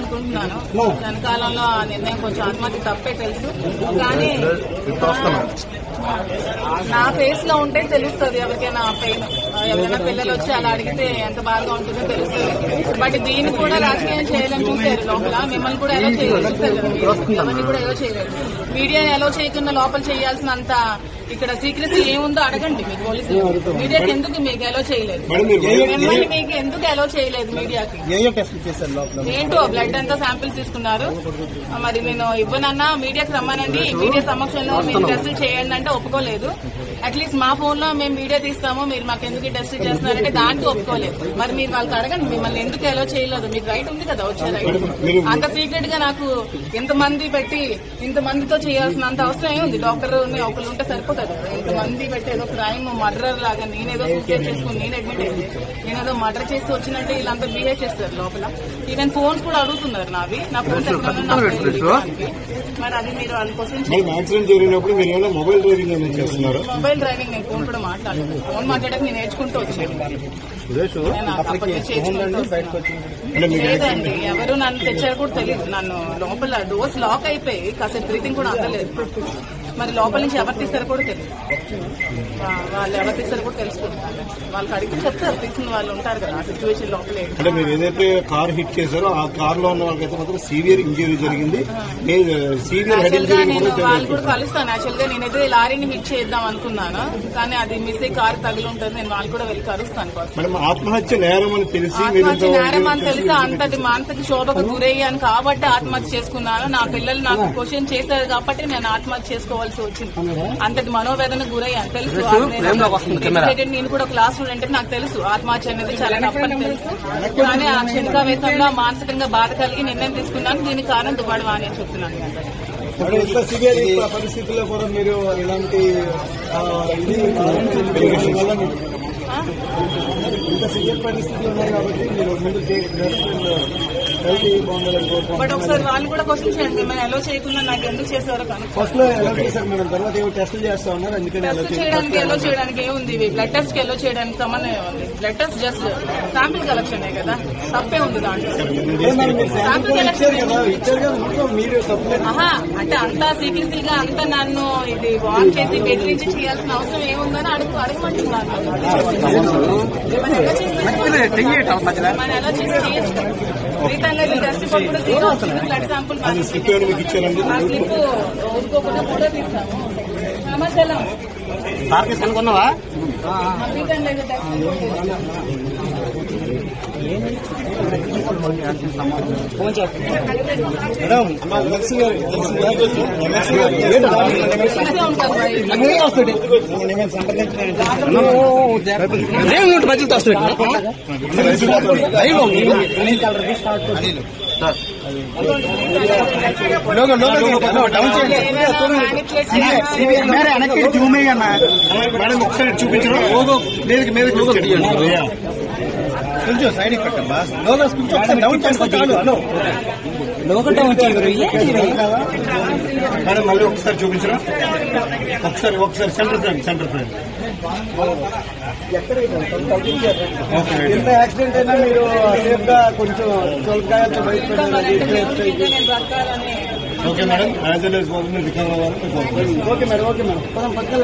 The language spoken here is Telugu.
అనుకుంటున్నాను. వెనకాలంలో ఆ నిర్ణయం కొంచెం ఆత్మహత్య తప్పే తెలుసు, కానీ నా ఫేస్ లో ఉంటే తెలుస్తుంది ఎవరికైనా ఆ పెయిన్. ఎవరైనా పిల్లలు వచ్చి అలా అడిగితే ఎంత బాగా ఉంటుందో తెలుస్తుంది. బట్ దీన్ని కూడా రాజకీయం చేయాలని చూసారు లోపల. మిమ్మల్ని కూడా ఎలా చేయాలి చూసారు కదా, ఎవరిని కూడా ఎలా చేయలేదు. మీడియా ఎలా చేయకుండా లోపల చేయాల్సినంత ఇక్కడ సీక్రెసీ ఏముందో అడగండి మీరు పోలీసులు. మీడియాకి ఎందుకు మీకు ఎలా చేయలేదు, మిమ్మల్ని మీకు ఎందుకు ఎలా చేయలేదు మీడియాకి? ఏంటో బ్లడ్ అంతా శాంపిల్స్ తీసుకున్నారు. మరి నేను ఇవ్వనన్నా మీడియాకి రమ్మనండి, మీడియా సమక్షంలో మీరు టెస్టులు చేయండి అంటే ఒప్పుకోలేదు. అట్లీస్ట్ మా ఫోన్ లో మేము వీడియో తీస్తాము, మీరు మాకు ఎందుకు టెస్ట్ చేస్తున్నారంటే దానికి ఒప్పుకోలేదు. మరి మీరు వాళ్ళకి అడగండి మిమ్మల్ని ఎందుకు ఎలా చేయలేదు. మీకు రైట్ ఉంది కదా, వచ్చే రైట్. అంత సీక్రెట్ గా నాకు ఇంతమంది పెట్టి ఇంతమందితో చేయాల్సినంత అవసరం ఏముంది? డాక్టర్ ఒకళ్ళు ఉంటే సరిపోతుంది. ఇంతమంది పెట్టి ఏదో క్రైమ్ మర్డర్ లాగా నేనేదో సూసైడ్ చేసుకుని నేను అడ్మిట్ అయ్యింది, నేనేదో మర్డర్ చేసి వచ్చినట్టే వీళ్ళంతా బిహేవ్ చేస్తారు లోపల. ఈవెన్ ఫోన్స్ కూడా అడుగుతున్నారు నావి, నా ఫోన్స్ మరి అది మీరు వాళ్ళ కోసం మొబైల్ డ్రైవింగ్ నేను ఫోన్ కూడా మాట్లాడలేదు. ఫోన్ మాట్లాడక నేను నేర్చుకుంటూ వచ్చాను. లేదండి, ఎవరు నన్ను తెచ్చారు కూడా తెలియదు. నన్ను లోపల డోర్స్ లాక్ అయిపోయి కాసేపు బ్రీతింగ్ కూడా అందలేదు. మరి లోపల నుంచి ఎవరు తీస్తారో కూడా తెలియదు. వాళ్ళు ఎవరు తీస్తారో కూడా తెలుసుకుంటారు. వాళ్ళకి అడిగితే చెప్తారు, తీసిన వాళ్ళు ఉంటారు కదా ఆ సిచ్యువేషన్ లోపలే. అంటే మీరు ఏదైతే కార్ హిట్ చేశారో ఆ కార్ లో ఉన్న వాళ్ళకైతే మాత్రం సీవియర్ ఇంజరీ జరిగింది. వాళ్ళు కూడా కలుస్తాను. యాక్చువల్ గా నేనైతే లారీని హిట్ చేద్దాం అనుకున్నాను, కానీ అది మిస్ అయ్యి కారు తగిలి ఉంటుంది. నేను వాళ్ళు కూడా వెళ్ళి కలుస్తాను. ఆత్మహత్య నేరం అని తెలిసి అంతటి మానసిక శోభకు గురయ్యాను కాబట్టి ఆత్మహత్య చేసుకున్నాను. నా పిల్లలు నాకు క్వశ్చన్ చేశారు కాబట్టి నేను ఆత్మహత్య చేసుకోవాల్సి వచ్చింది. అంతటి మనోవేదన గురయ్యాను తెలుసు. నేను కూడా క్లాస్ స్టూడెంట్, నాకు తెలుసు ఆత్మహత్య అనేది చాలా తప్పని తెలుసు. కానీ ఆ క్షణికావేశంలో మానసికంగా బాధ కలిగి నిర్ణయం తీసుకున్నాను. దీనికి కారణం దుబాడు అని చెప్తున్నాను. పరిస్థితుల్లో కూడా మీరు ఇలాంటి ఇంత సివియర్ పరిస్థితులు ఉన్నాయి కాబట్టి మీరు ముందు బట్ ఒకసారి వాళ్ళు కూడా క్వశ్చన్ చేయండి, మనం ఎలా చేయకుండా నాకు ఎందుకు చేసేవారో ఫస్ట్ లో ఎలా చేశారు మేడం? తర్వాత ఏమో టెస్టులు చేస్తా ఉన్నారు, అందుకని ఎలా చేయడానికి ఏముంది? బ్లడ్ టెస్ట్ కి ఎలా చేయడానికి సంబంధం ఏముంది? Blood test just sample collection కదా, తప్పే ఉంది దాంట్లో. శాంపిల్ కలెక్షన్ అంటే అంతా సీక్రెసీగా అంతా నన్ను ఇది వాన్ చేసి బెదిరించి చేయాల్సిన అవసరం ఏముందని అడగమంటున్నాను. మనం ఎలా చేసి టెస్ట్ కూడా జీరో వచ్చింది. బ్లడ్ శాంపుల్ ఆ స్లిప్ ఊరుకోకుండా ఫోటో తీస్తాము. సమాచారం అనుకున్నావా? మేడం ఒకసారి చూపించడం కొంచెం సైడ్ పెట్టమ్మా. డౌన్ చేసుకో చాలు. హలో మేడం మళ్ళీ ఒకసారి చూపించరా? ఒకసారి సెంటర్ ఫ్రెండ్ ఎంత యాక్సిడెంట్ అయినా మీరు సేఫ్ గా కొంచెం చొలకాయలతో బయటపడి. Okay madam, as well as recover అవ్వాలి. ఓకే మేడం, పక్కన